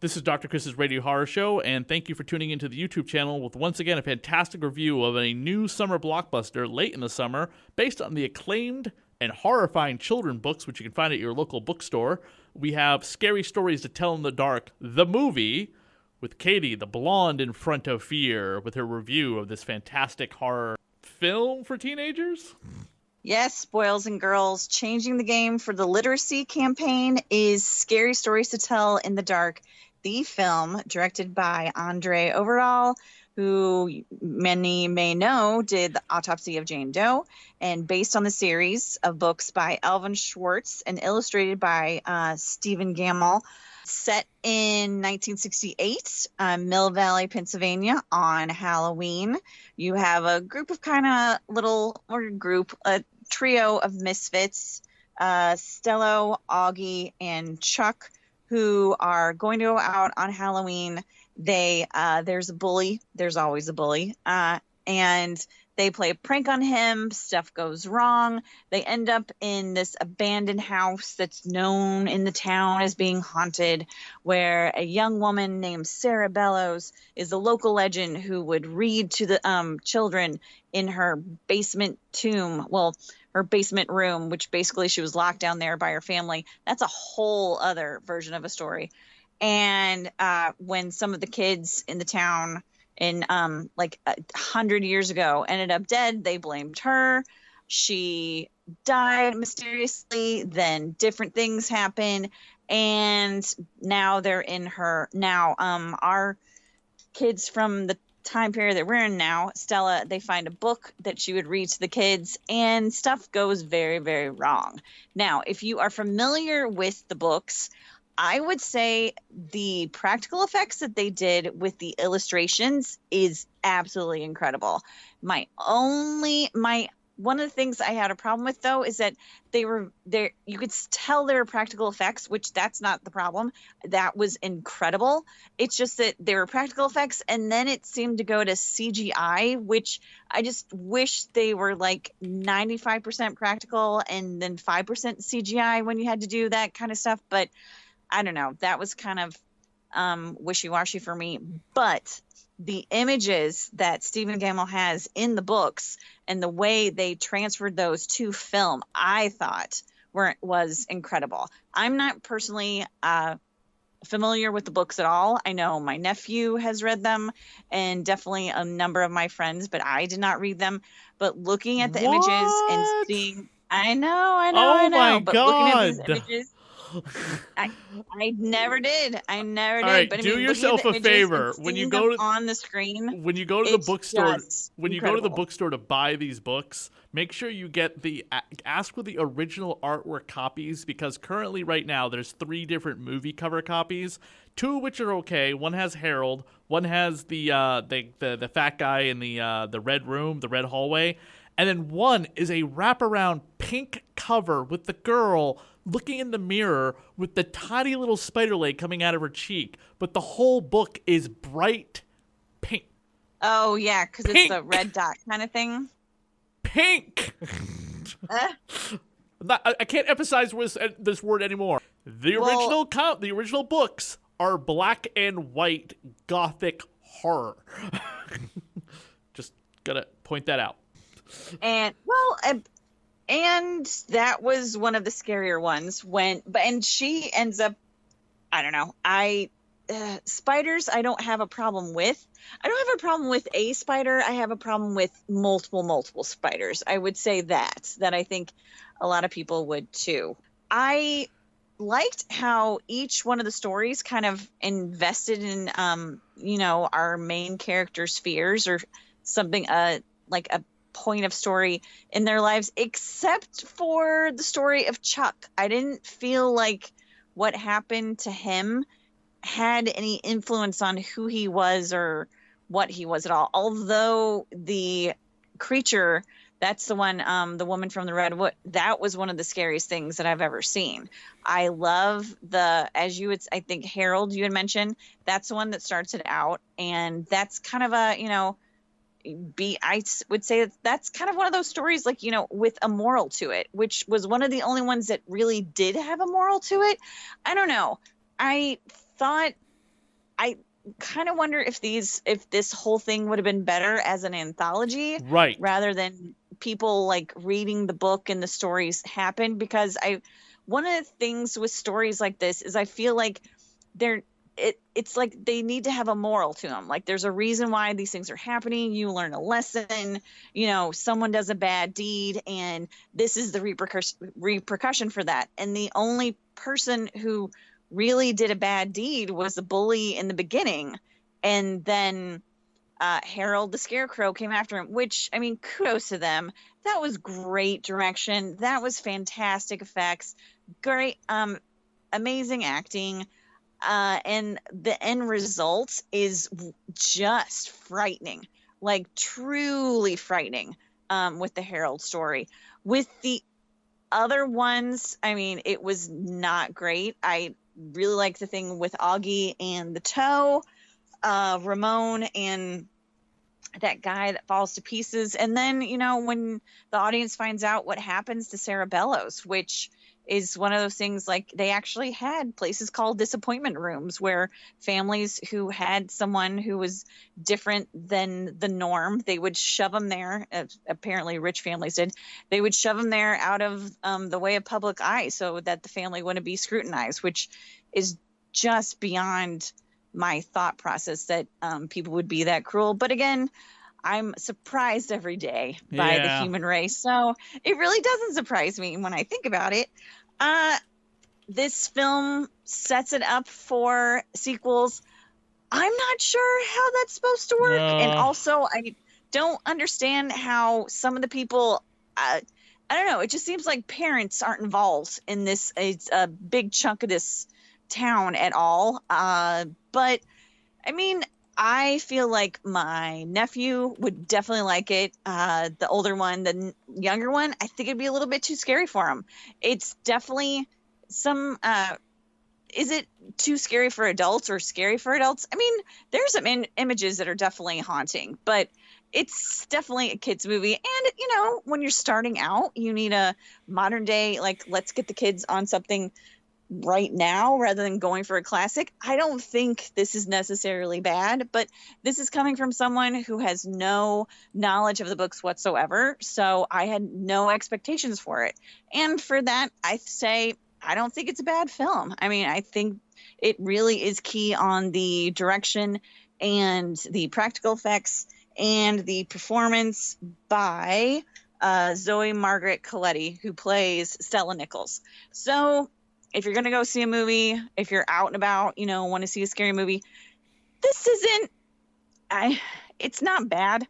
This is Dr. Chris's Radio Horror Show, and thank you for tuning into the YouTube channel with once again a fantastic review of a new summer blockbuster late in the summer based on the acclaimed and horrifying children books, which you can find at your local bookstore. We have Scary Stories to Tell in the Dark, the movie, with Cati, the blonde in front of fear, with her review of this fantastic horror film for teenagers. Yes, boys and girls, changing the game for the literacy campaign is Scary Stories to Tell in the Dark, the film directed by Andre Overall, who many may know did The Autopsy of Jane Doe, and based on the series of books by Alvin Schwartz and illustrated by Stephen Gamble, set in 1968, Mill Valley, Pennsylvania, on Halloween. You have a group of a trio of misfits, Stello, Augie, and Chuck, who are going to go out on Halloween. There's a bully. There's always a bully. And they play a prank on him. Stuff goes wrong. They end up in this abandoned house that's known in the town as being haunted, where a young woman named Sarah Bellows is a local legend who would read to the children in her basement tomb. Well, her basement room, which basically she was locked down there by her family. That's a whole other version of a story. And when some of the kids in the town in 100 years ago ended up dead, they blamed her. She died mysteriously. Then different things happen, and now they're in her. Now, our kids from the time period that we're in now, Stella, they find a book that she would read to the kids, and stuff goes very, very wrong. Now, if you are familiar with the books, I would say the practical effects that they did with the illustrations is absolutely incredible. One of the things I had a problem with, though, is that they were there. You could tell they were practical effects, which that's not the problem. That was incredible. It's just that they were practical effects, and then it seemed to go to CGI, which I just wish they were like 95% practical and then 5% CGI when you had to do that kind of stuff. But I don't know. That was kind of wishy-washy for me. But the images that Stephen Gamble has in the books and the way they transferred those to film, I thought was incredible. I'm not personally familiar with the books at all. I know my nephew has read them and definitely a number of my friends, but I did not read them. But looking at the images and seeing, I know. My but God. looking at these images, I never did. All right, but do yourself a favor when you go to on the screen. When you go to the bookstore, go to the bookstore to buy these books, make sure you get ask for the original artwork copies, because currently right now there's 3 different movie cover copies, 2 of which are okay. One has Harold, one has the fat guy in the red room, the red hallway, and then one is a wraparound pink cover with the girl looking in the mirror with the tiny little spider leg coming out of her cheek, but the whole book is bright pink. Oh, yeah, because it's the red dot kind of thing. Pink! I can't emphasize this word anymore. The original books are black and white gothic horror. Just gotta point that out. And that was one of the scarier ones and she ends up, I don't know. Spiders, I don't have a problem with. I don't have a problem with a spider. I have a problem with multiple spiders. I would say that I think a lot of people would too. I liked how each one of the stories kind of invested in, our main character's fears or something, like a point of story in their lives, except for the story of Chuck. I didn't feel like what happened to him had any influence on who he was or what he was at all. Although the creature, that's the one, the woman from the redwood, that was one of the scariest things that I've ever seen. I love I think Harold, you had mentioned, that's the one that starts it out, and that's kind of a, I would say that's kind of one of those stories, like, with a moral to it, which was one of the only ones that really did have a moral to it. I don't know. I thought I kind of wonder if this whole thing would have been better as an anthology, Right. rather than people like reading the book and the stories happen. Because one of the things with stories like this is I feel like it's like they need to have a moral to them. Like there's a reason why these things are happening. You learn a lesson, someone does a bad deed, and this is the repercussion for that. And the only person who really did a bad deed was the bully in the beginning. And then Harold the Scarecrow came after him, which, I mean, kudos to them. That was great direction. That was fantastic effects. Great, amazing acting. And the end result is just frightening, like truly frightening, with the Harold story. With the other ones, I mean, it was not great. I really liked the thing with Augie and the toe, Ramon and that guy that falls to pieces. And then, when the audience finds out what happens to Sarah Bellows, which is one of those things, like they actually had places called disappointment rooms where families who had someone who was different than the norm, they would shove them there. Apparently rich families did. They would shove them there out of the way of public eye so that the family wouldn't be scrutinized, which is just beyond my thought process that people would be that cruel. But again, I'm surprised every day by the human race. So it really doesn't surprise me when I think about it. This film sets it up for sequels. I'm not sure how that's supposed to work. And also, I don't understand how some of the people, I don't know, it just seems like parents aren't involved in this. It's a big chunk of this town at all. But I mean, I feel like my nephew would definitely like it. The older one, the younger one, I think it'd be a little bit too scary for him. It's definitely is it too scary for adults or scary for adults? I mean, there's some images that are definitely haunting, but it's definitely a kid's movie. And, when you're starting out, you need a modern day, like, let's get the kids on something right now rather than going for a classic. I don't think this is necessarily bad, but this is coming from someone who has no knowledge of the books whatsoever. So I had no expectations for it. And for that, I say, I don't think it's a bad film. I mean, I think it really is key on the direction and the practical effects and the performance by Zoe Margaret Coletti, who plays Stella Nichols. So if you're going to go see a movie, if you're out and about, want to see a scary movie, it's not bad.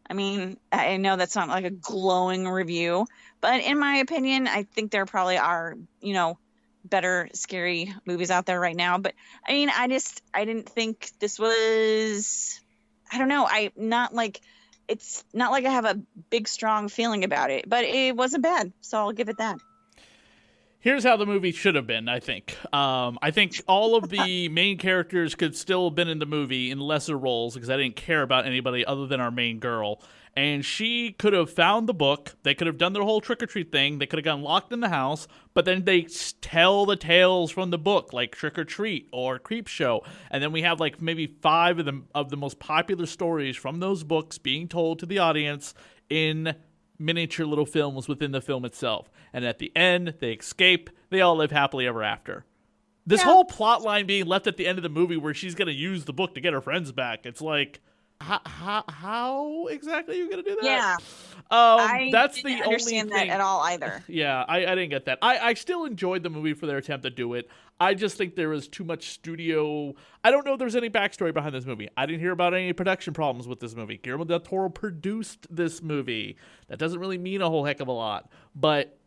I mean, I know that's not like a glowing review, but in my opinion, I think there probably are, better scary movies out there right now. But I mean, I didn't think this was, I don't know. It's not like I have a big, strong feeling about it, but it wasn't bad. So I'll give it that. Here's how the movie should have been, I think. I think all of the main characters could still have been in the movie in lesser roles because I didn't care about anybody other than our main girl. And she could have found the book. They could have done their whole trick-or-treat thing. They could have gotten locked in the house. But then they tell the tales from the book, like Trick or Treat or Creep Show. And then we have like maybe 5 of the most popular stories from those books being told to the audience in miniature little films within the film itself. And at the end, they escape. They all live happily ever after. This whole plot line being left at the end of the movie where she's going to use the book to get her friends back. It's like, how exactly are you going to do that? Yeah. That's I the didn't only understand thing. that at all either. Yeah, I didn't get that. I still enjoyed the movie for their attempt to do it. I just think there was too much studio. I don't know if there's any backstory behind this movie. I didn't hear about any production problems with this movie. Guillermo del Toro produced this movie. That doesn't really mean a whole heck of a lot. But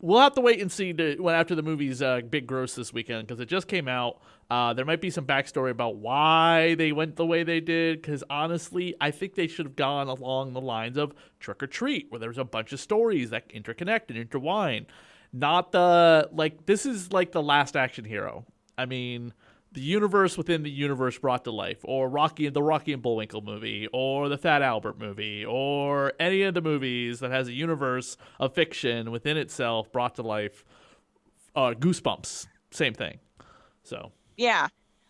we'll have to wait and see after the movie's big gross this weekend because it just came out. There might be some backstory about why they went the way they did because honestly, I think they should have gone along the lines of Trick or Treat where there's a bunch of stories that interconnect and intertwine. Not this is like the Last Action Hero. I mean, the universe within the universe brought to life, or the Rocky and Bullwinkle movie, or the Fat Albert movie, or any of the movies that has a universe of fiction within itself brought to life. Goosebumps, same thing. So yeah,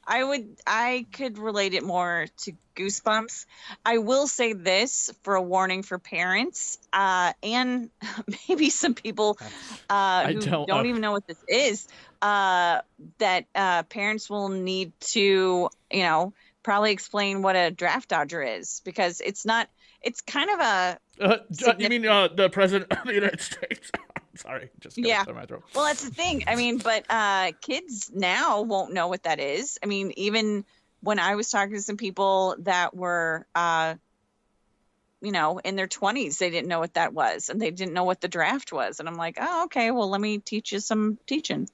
I could relate it more to Goosebumps. I will say this for a warning for parents, and maybe some people who don't even know what this is, that parents will need to, probably explain what a draft dodger is, because it's kind of a you mean the president of the United States? Sorry, just got to clear my throat. Well, that's the thing. I mean, but kids now won't know what that is. I mean, even when I was talking to some people that were, in their 20s, they didn't know what that was, and they didn't know what the draft was. And I'm like, oh, okay, well, let me teach you some teaching.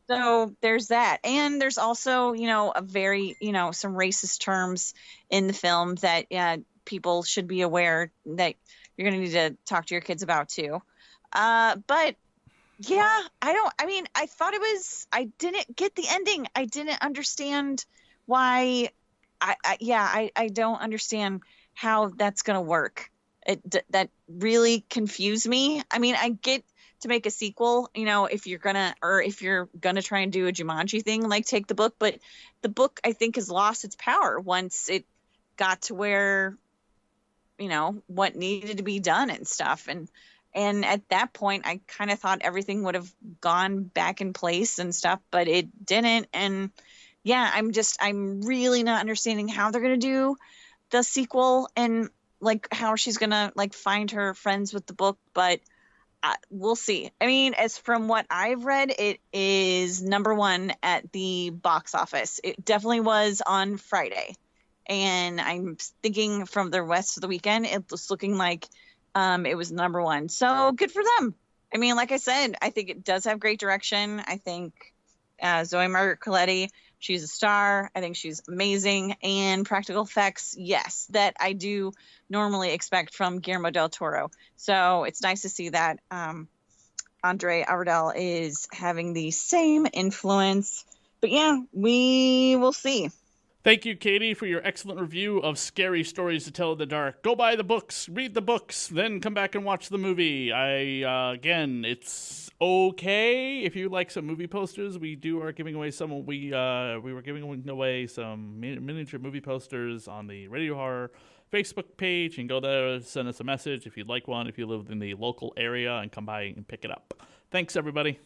So there's that. And there's also, a very, some racist terms in the film that people should be aware that you're going to need to talk to your kids about too. But yeah, I thought I didn't get the ending. I didn't understand why. I don't understand how that's going to work. That really confused me. I mean, I get to make a sequel, if you're gonna try and do a Jumanji thing, like take the book, but the book, I think, has lost its power once it got to where, what needed to be done and stuff. And at that point, I kind of thought everything would have gone back in place and stuff, but it didn't. And yeah, I'm really not understanding how they're going to do the sequel and like how she's going to like find her friends with the book, but we'll see. I mean, as from what I've read, it is #1 at the box office. It definitely was on Friday. And I'm thinking from the rest of the weekend, it was looking like it was #1. So good for them. I mean, like I said, I think it does have great direction. I think Zoe Margaret Coletti, she's a star. I think she's amazing. And practical effects, yes, that I do normally expect from Guillermo del Toro. So it's nice to see that Andre Ardel is having the same influence. But yeah, we will see. Thank you, Katie, for your excellent review of Scary Stories to Tell in the Dark. Go buy the books, read the books, then come back and watch the movie. Again, it's okay if you like some movie posters. We are giving away some. We were giving away some miniature movie posters on the Radio Horror Facebook page. You can go there, send us a message if you'd like one, if you live in the local area, and come by and pick it up. Thanks, everybody.